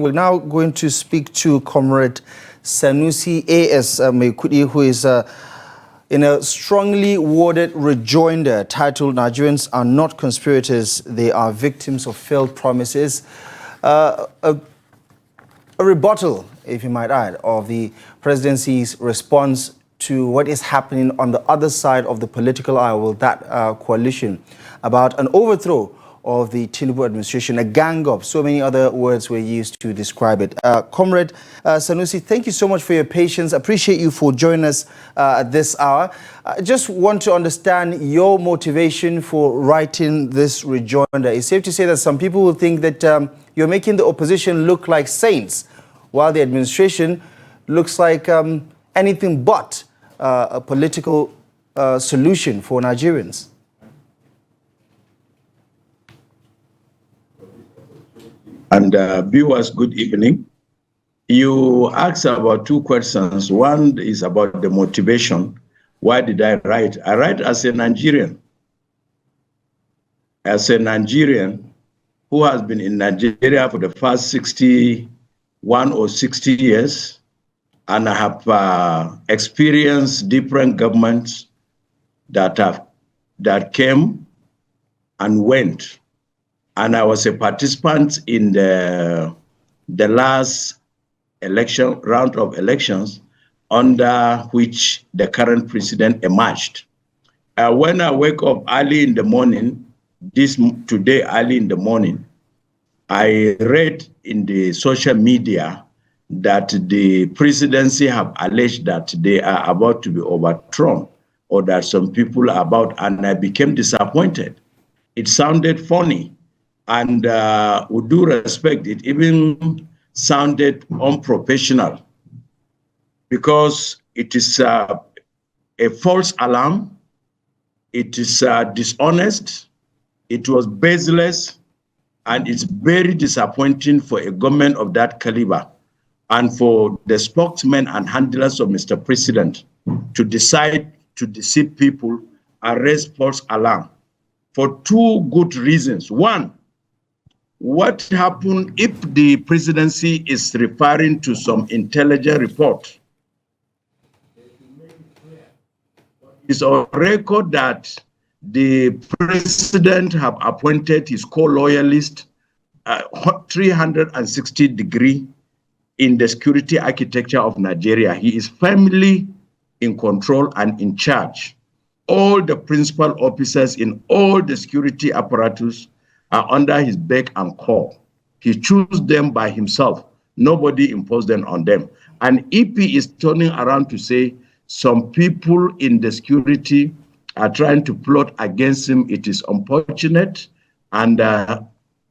We're now going to speak to Comrade Sanusi Maikudi, who is in a strongly worded rejoinder titled "Nigerians are not conspirators, they are victims of failed promises." A rebuttal, if you might add, of the presidency's response to what is happening on the other side of the political aisle, that coalition, about an overthrow of the Tinubu administration, a gang-up. So many other words were used to describe it. Comrade Sanusi, thank you so much for your patience. Appreciate you for joining us at this hour. I just want to understand your motivation for writing this rejoinder. It's safe to say that some people will think that you're making the opposition look like saints, while the administration looks like anything but a political solution for Nigerians. And viewers, good evening. You asked about two questions. One is about the motivation. Why did I write? I write as a Nigerian. As a Nigerian who has been in Nigeria for the past 61 or 60 years, and I have experienced different governments that came and went. And I was a participant in the last round of elections under which the current president emerged. When I wake up early in the morning, today early in the morning, I read in the social media that the presidency have alleged that they are about to be overthrown, or that some people are about, and I became disappointed. It sounded funny. And with due respect, it even sounded unprofessional, because it is a false alarm. It is dishonest. It was baseless, and it's very disappointing for a government of that caliber and for the spokesmen and handlers of Mr. President to decide to deceive people and raise false alarm for two good reasons. One, what happened if the presidency is referring to some intelligence report? It's on record that the president have appointed his co-loyalist 360 degree in the security architecture of Nigeria. He is firmly in control and in charge. All the principal officers in all the security apparatus are under his beck and call. He chooses them by himself. Nobody imposed them on them. And if he is turning around to say some people in the security are trying to plot against him, it is unfortunate, and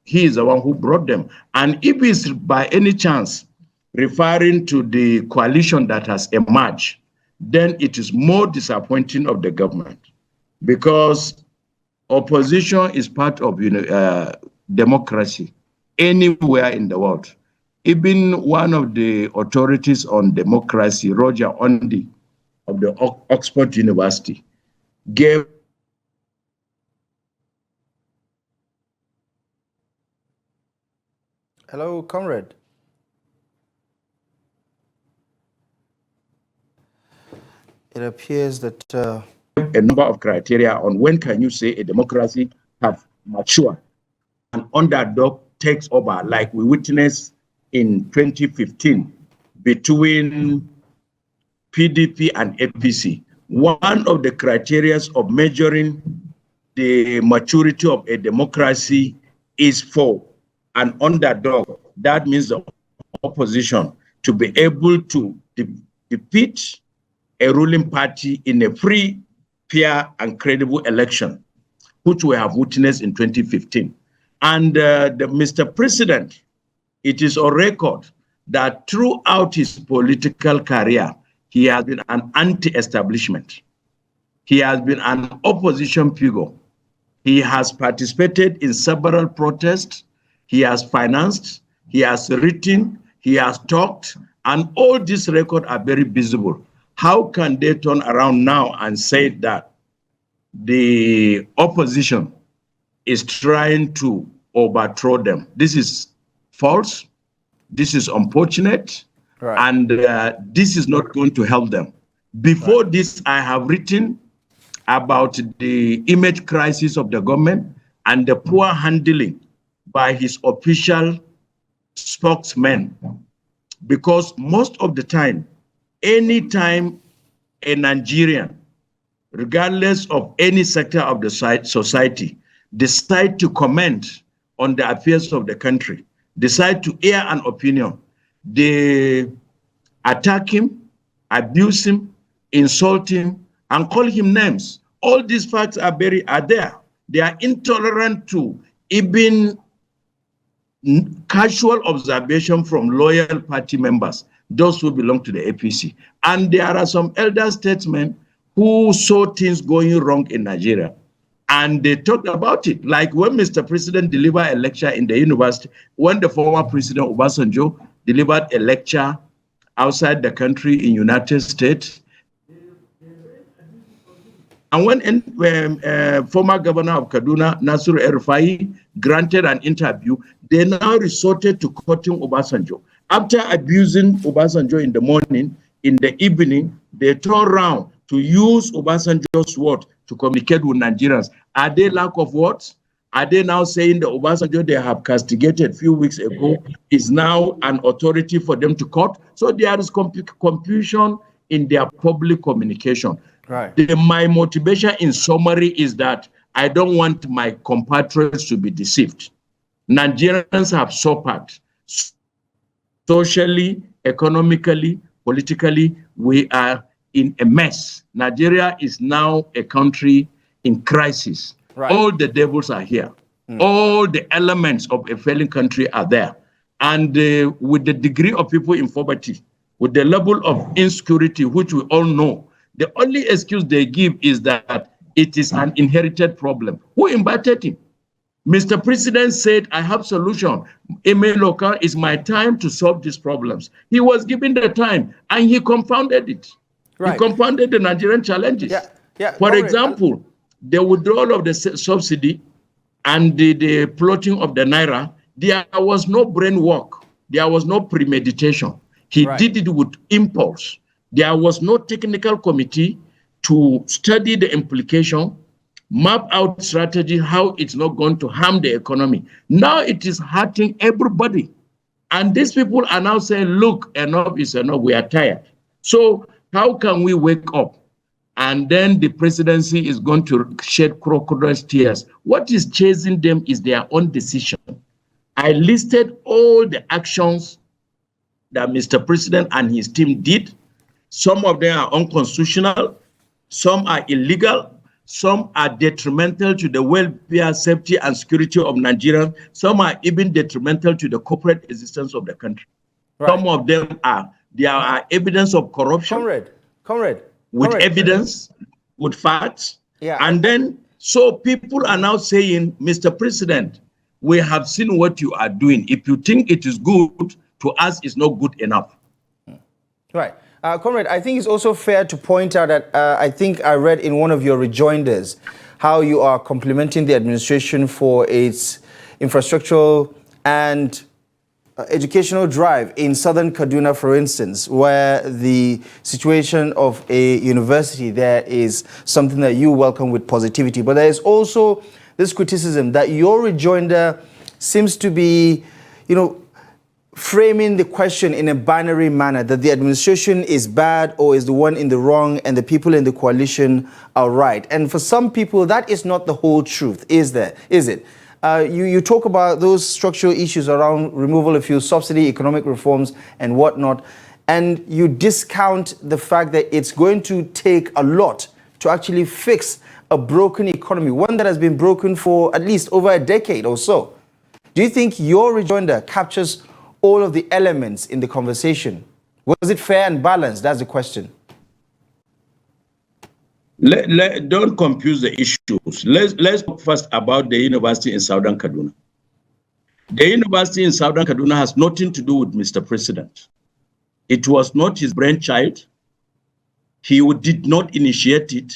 he is the one who brought them. And if he's by any chance referring to the coalition that has emerged, then it is more disappointing of the government, because opposition is part of democracy anywhere in the world. Even one of the authorities on democracy, Roger Ondi of the Oxford University, gave Hello, comrade. It appears that a number of criteria on when can you say a democracy have matured. An underdog takes over, like we witnessed in 2015 between PDP and APC. One of the criteria of measuring the maturity of a democracy is for an underdog. That means the opposition to be able to defeat a ruling party in a free, fair, and credible election, which we have witnessed in 2015. And Mr. President, it is on record that throughout his political career, he has been an anti-establishment. He has been an opposition figure. He has participated in several protests. He has financed, he has written, he has talked, and all these records are very visible. How can they turn around now and say that the opposition is trying to overthrow them? This is false. This is unfortunate, Right. and this is not going to help them. Before this, I have written about the image crisis of the government and the poor handling by his official spokesman. Because most of the time, anytime a Nigerian, regardless of any sector of the society, decide to comment on the affairs of the country, decide to air an opinion, they attack him, abuse him, insult him, and call him names. All these facts are there. They are intolerant to even casual observation from loyal party members, those who belong to the APC. And there are some elder statesmen who saw things going wrong in Nigeria, and they talked about it. Like when Mr. President delivered a lecture in the university, when the former President Obasanjo delivered a lecture outside the country in United States, and when former governor of Kaduna, Nasiru El-Rufai, granted an interview, they now resorted to quoting Obasanjo. After abusing Obasanjo in the morning, in the evening, they turned around to use Obasanjo's word to communicate with Nigerians. Are they lack of words? Are they now saying the Obasanjo they have castigated a few weeks ago is now an authority for them to court? So there is confusion in their public communication. Right. My motivation in summary is that I don't want my compatriots to be deceived. Nigerians have suffered socially, economically, politically. We are in a mess. Nigeria is now a country in crisis. Right. All the devils are here. All the elements of a failing country are there. And with the degree of people in poverty, with the level of insecurity, which we all know, the only excuse they give is that it is an inherited problem. Who invited him? Mr. President said, I have solution. Emeloka, is my time to solve these problems. He was given the time and he confounded it. Right. He confounded the Nigerian challenges. For example, the withdrawal of the subsidy and the plotting of the Naira, there was no brain work. There was no premeditation. He did it with impulse. There was no technical committee to study the implication, map out strategy, how it's not going to harm the economy. Now it is hurting everybody. And these people are now saying, look, enough is enough, we are tired. So how can we wake up? And then the presidency is going to shed crocodile tears. What is chasing them is their own decision. I listed all the actions that Mr. President and his team did. Some of them are unconstitutional, some are illegal, some are detrimental to the welfare, safety, and security of Nigerians. Some are even detrimental to the corporate existence of the country. Some of them there are evidence of corruption. Comrade. With evidence, with facts. And then, so people are now saying, Mr. President, we have seen what you are doing. If you think it is good, to us, it's not good enough. Right. Comrade, I think it's also fair to point out that I think I read in one of your rejoinders how you are complimenting the administration for its infrastructural and educational drive in southern Kaduna, for instance, where the situation of a university there is something that you welcome with positivity. But there is also this criticism that your rejoinder seems to be, framing the question in a binary manner, that the administration is bad or is the one in the wrong and the people in the coalition are right. And for some people, that is not the whole truth, is it? You talk about those structural issues around removal of fuel subsidy, economic reforms and whatnot, and you discount the fact that it's going to take a lot to actually fix a broken economy, one that has been broken for at least over a decade or so. Do you think your rejoinder captures all of the elements in the conversation? Was it fair and balanced? That's the question. Don't confuse the issues. Let's talk first about the university in Southern Kaduna. The university in Southern Kaduna has nothing to do with Mr. President. It was not his brainchild. He did not initiate it.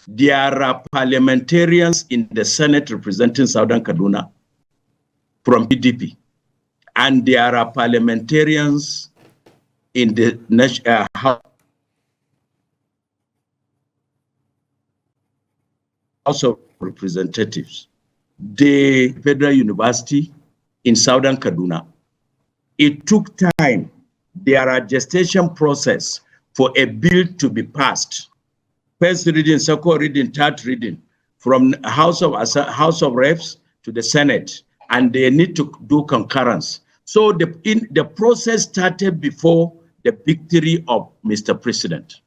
There are parliamentarians in the Senate representing Southern Kaduna from PDP. and there are parliamentarians in the House of Representatives, the Federal University in Southern Kaduna. It took time. There are gestation process for a bill to be passed. First reading, second reading, third reading, from House of Reps to the Senate, and they need to do concurrence. So the process started before the victory of Mr. President.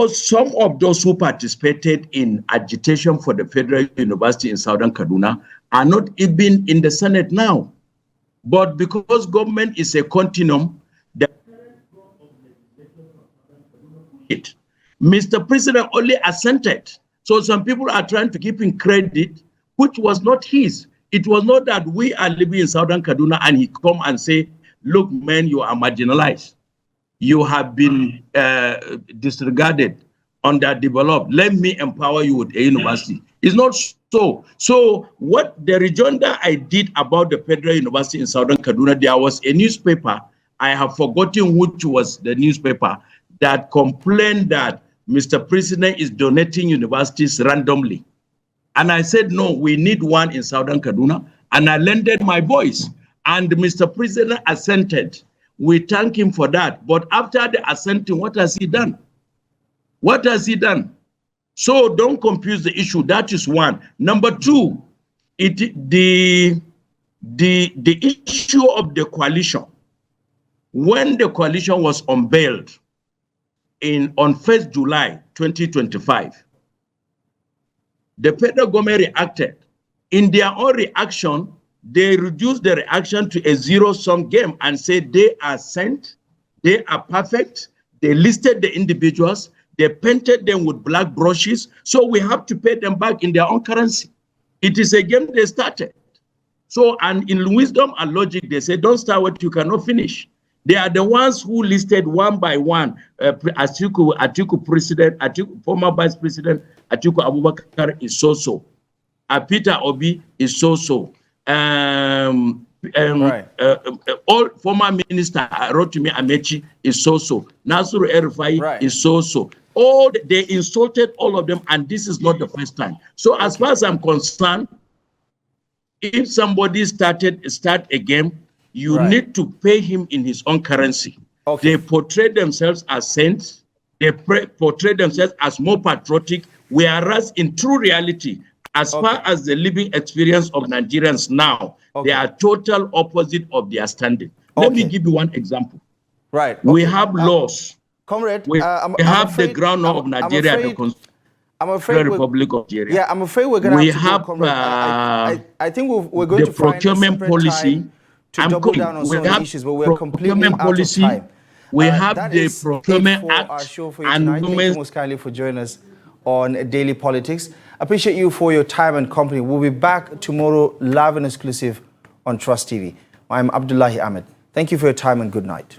Some of those who participated in agitation for the Federal University in Southern Kaduna are not even in the Senate now. But because government is a continuum, Mr. President only assented. So some people are trying to give him credit, which was not his. It was not that we are living in Southern Kaduna and he come and say, look, man, you are marginalized. You have been disregarded, underdeveloped. Let me empower you with a university. It's not so. So what the rejoinder I did about the Federal University in Southern Kaduna, there was a newspaper, I have forgotten which was the newspaper, that complained that Mr. President is donating universities randomly. And I said, no, we need one in Southern Kaduna. And I lended my voice. And Mr. President assented. We thank him for that. But after the assenting, what has he done? What has he done? So don't confuse the issue. That is one. Number two, the issue of the coalition. When the coalition was unveiled on 1st July 2025, the federal government reacted. In their own reaction, they reduced the reaction to a zero-sum game and said they are sent, they are perfect, they listed the individuals, they painted them with black brushes, so we have to pay them back in their own currency. It is a game they started. So, and in wisdom and logic, they say, don't start what you cannot finish. They are the ones who listed one by one, Atiku President, Atiku former Vice President, Atiku Abubakar is so-so. Peter Obi is so-so. All former minister Rotimi Amechi is so-so. Nasru El-Rufai is so-so. All they insulted all of them, and this is not the first time. So as far as I'm concerned, if somebody start a game, you need to pay him in his own currency. They portray themselves as saints. They portray themselves as more patriotic, whereas in true reality, as far as the living experience of Nigerians now, they are total opposite of their standing. Let me give you one example. We have laws. Comrade, we have the ground law of Nigeria, the Constitutional Republic of Nigeria. Yeah, I'm afraid we're going to have to go, I think we're going to find a separate policy to double down on some of the issues, but we're completely out of time. We have the Procurement Act. Our show for you tonight. Thank you most kindly for joining us on Daily Politics. Appreciate you for your time and company. We'll be back tomorrow live and exclusive on Trust TV. I'm Abdullahi Ahmed. Thank you for your time and good night.